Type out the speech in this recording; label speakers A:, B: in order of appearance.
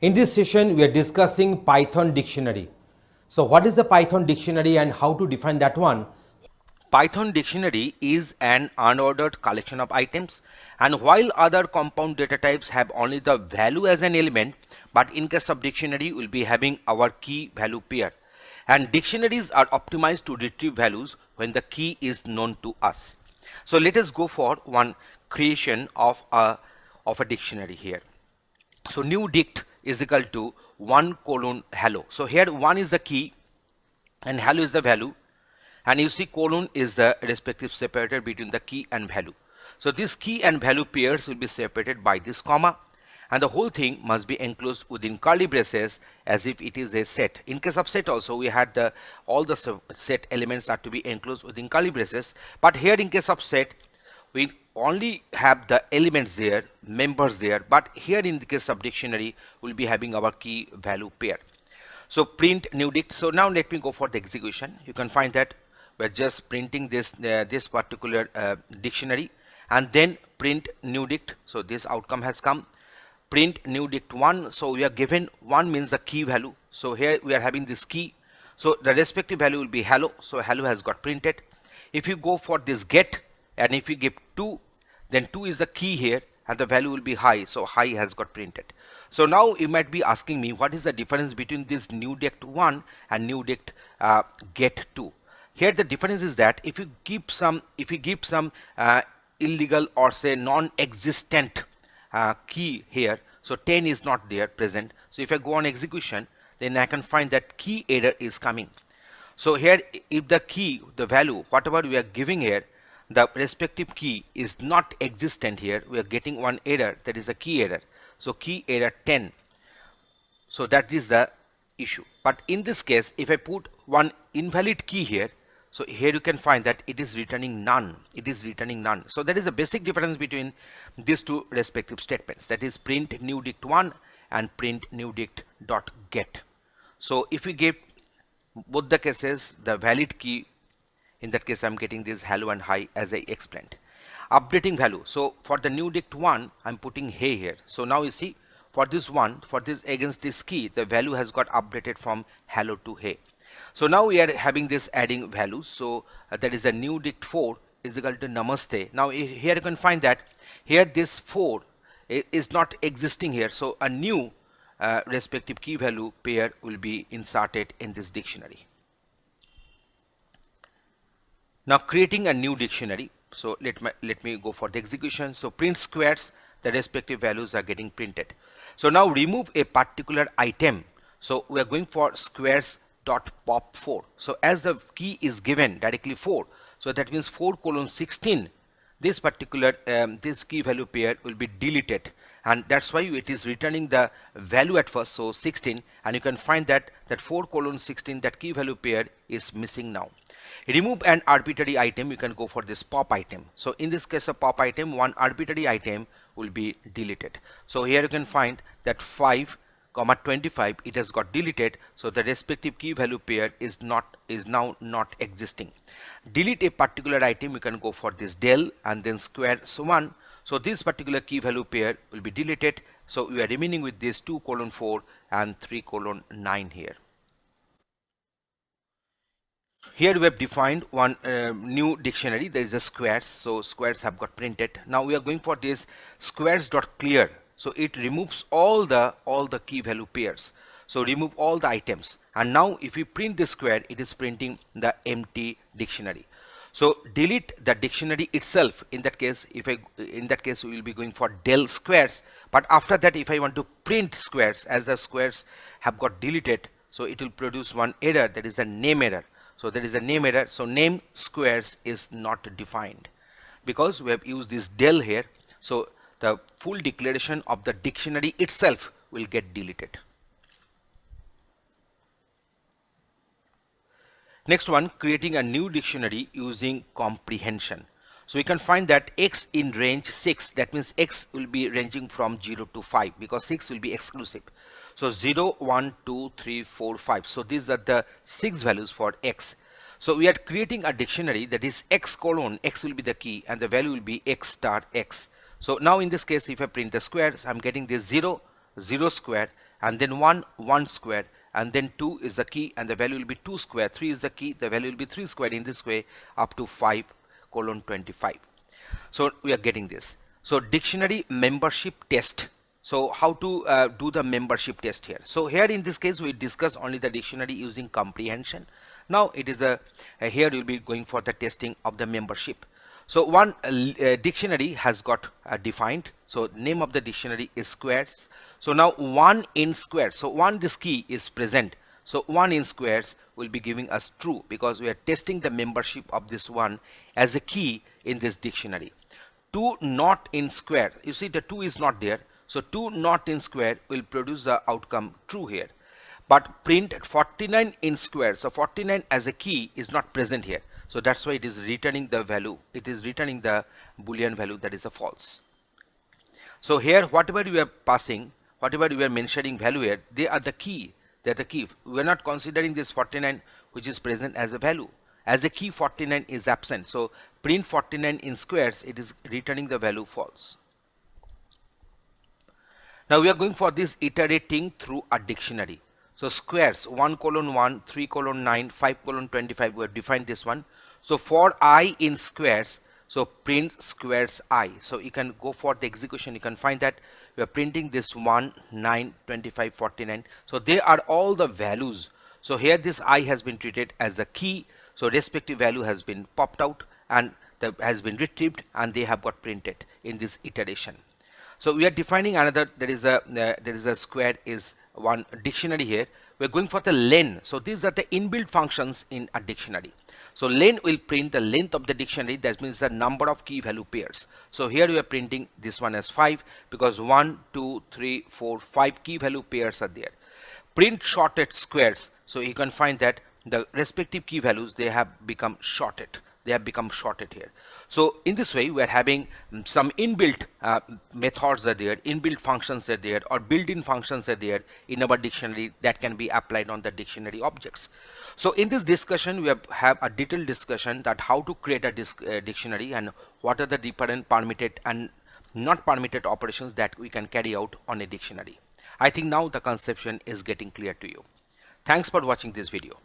A: In this session, we are discussing Python dictionary. So what is a Python dictionary and how to define that one?
B: Python dictionary is an unordered collection of items, and while other compound data types have only the value as an element, but in case of dictionary we'll be having our key value pair, and dictionaries are optimized to retrieve values when the key is known to us. So let us go for one creation of a dictionary here. So new dict is equal to 1:hello. So here 1 is the key and hello is the value, and you see colon is the respective separator between the key and value. So this key and value pairs will be separated by this comma, and the whole thing must be enclosed within curly braces as if it is a set. In case of set also we had all the set elements are to be enclosed within curly braces, but here in case of set we only have the elements there, members there, but here in the case of dictionary we'll be having our key value pair. So print new dict. So now let me go for the execution. You can find that we're just printing this particular dictionary, and then print new dict. So this outcome has come. Print new dict 1. So we are given 1 means the key value. So here we are having this key. So the respective value will be hello. So hello has got printed. If you go for this get, and if you give 2, then 2 is the key here and the value will be high. So high has got printed. So now you might be asking me, what is the difference between this new dict 1 and new dict get 2? Here the difference is that if you give some illegal or say non-existent key here, so 10 is not there present. So if I go on execution, then I can find that key error is coming. So here if the key, the value, whatever we are giving here, the respective key is not existent here, we are getting one error, that is a key error. So key error 10. So that is the issue. But in this case, if I put one invalid key here, so here you can find that it is returning none. It is returning none. So that is the basic difference between these two respective statements. That is print new dict 1 and print new dict dot get. So if we give both the cases the valid key, in that case I'm getting this hello and hi as I explained. Updating value. So for the new dict 1 I'm putting hey here. So now you see for this one, for this against this key, the value has got updated from hello to hey. So now we are having this adding values. So that is a new dict 4 is equal to namaste. Now here you can find that here this 4 is not existing here. So a new respective key value pair will be inserted in this dictionary. Now creating a new dictionary. So let me go for the execution. So print squares, the respective values are getting printed. So now remove a particular item. So we are going for squares dot pop 4. So as the key is given directly 4, so that means 4:16, this particular this key value pair will be deleted, and that's why it is returning the value at first, so 16, and you can find that 4:16, that key value pair is missing now. Remove an arbitrary item, you can go for this pop item. So in this case of pop item, one arbitrary item will be deleted. So here you can find that 5:25 it has got deleted, so the respective key value pair is now not existing. Delete a particular item, you can go for this del and then squares 1. So this particular key value pair will be deleted. So we are remaining with this 2:4 and 3:9 here. Here we have defined one new dictionary. There is a squares, so squares have got printed. Now we are going for this squares dot clear. So it removes all the key value pairs. So remove all the items, and now if we print the square, it is printing the empty dictionary. So delete the dictionary itself. In that case, we will be going for del squares. But after that, if I want to print squares, as the squares have got deleted, so it will produce one error, that is the name error. So there is a name error. So name squares is not defined because we have used this del here. So the full declaration of the dictionary itself will get deleted. Next one, creating a new dictionary using comprehension. So we can find that x in range 6, that means x will be ranging from 0 to 5 because 6 will be exclusive. So 0, 1, 2, 3, 4, 5. So these are the 6 values for x. So we are creating a dictionary that is x colon, x will be the key and the value will be x star x. So now in this case, if I print the squares, I'm getting this 0, 0 square, and then 1 square, and then 2 is the key and the value will be 2 square, 3 is the key, the value will be 3 square, in this way up to 5:25. So we are getting this. So dictionary membership test. So how to do the membership test here? So here in this case we discuss only the dictionary using comprehension. Now it is here we will be going for the testing of the membership. So one dictionary has got defined. So name of the dictionary is squares. So now 1 in squares. So 1, this key is present. So 1 in squares will be giving us true, because we are testing the membership of this one as a key in this dictionary. 2 not in square. You see the 2 is not there. So 2 not in square will produce the outcome true here. But print 49 in square. So 49 as a key is not present here. So that's why it is returning the value. It is returning the Boolean value, that is a false. So here whatever you are passing, whatever you are mentioning value here, they are the key. They are the key. We are not considering this 49 which is present as a value. As a key 49 is absent. So print 49 in squares, it is returning the value false. Now we are going for this iterating through a dictionary. So squares 1:1, 3:9, 5:25, we have defined this one. So for I in squares, so print squares I. So you can go for the execution, you can find that we are printing this 1, 9, 25, 49. So they are all the values. So here this I has been treated as a key. So respective value has been popped out and has been retrieved, and they have got printed in this iteration. So we are defining another, there is a square is one dictionary here. We're going for the len. So these are the inbuilt functions in a dictionary. So len will print the length of the dictionary, that means the number of key value pairs. So here we are printing this one as 5, because 1, 2, 3, 4, 5 key value pairs are there. Print shorted squares. So you can find that the respective key values, they have become shorted. They have become shorted here. So in this way we are having some inbuilt methods are there, inbuilt functions are there, or built-in functions are there in our dictionary that can be applied on the dictionary objects. So in this discussion we have a detailed discussion that how to create a dictionary and what are the different permitted and not permitted operations that we can carry out on a dictionary. I think now the conception is getting clear to you. Thanks for watching this video.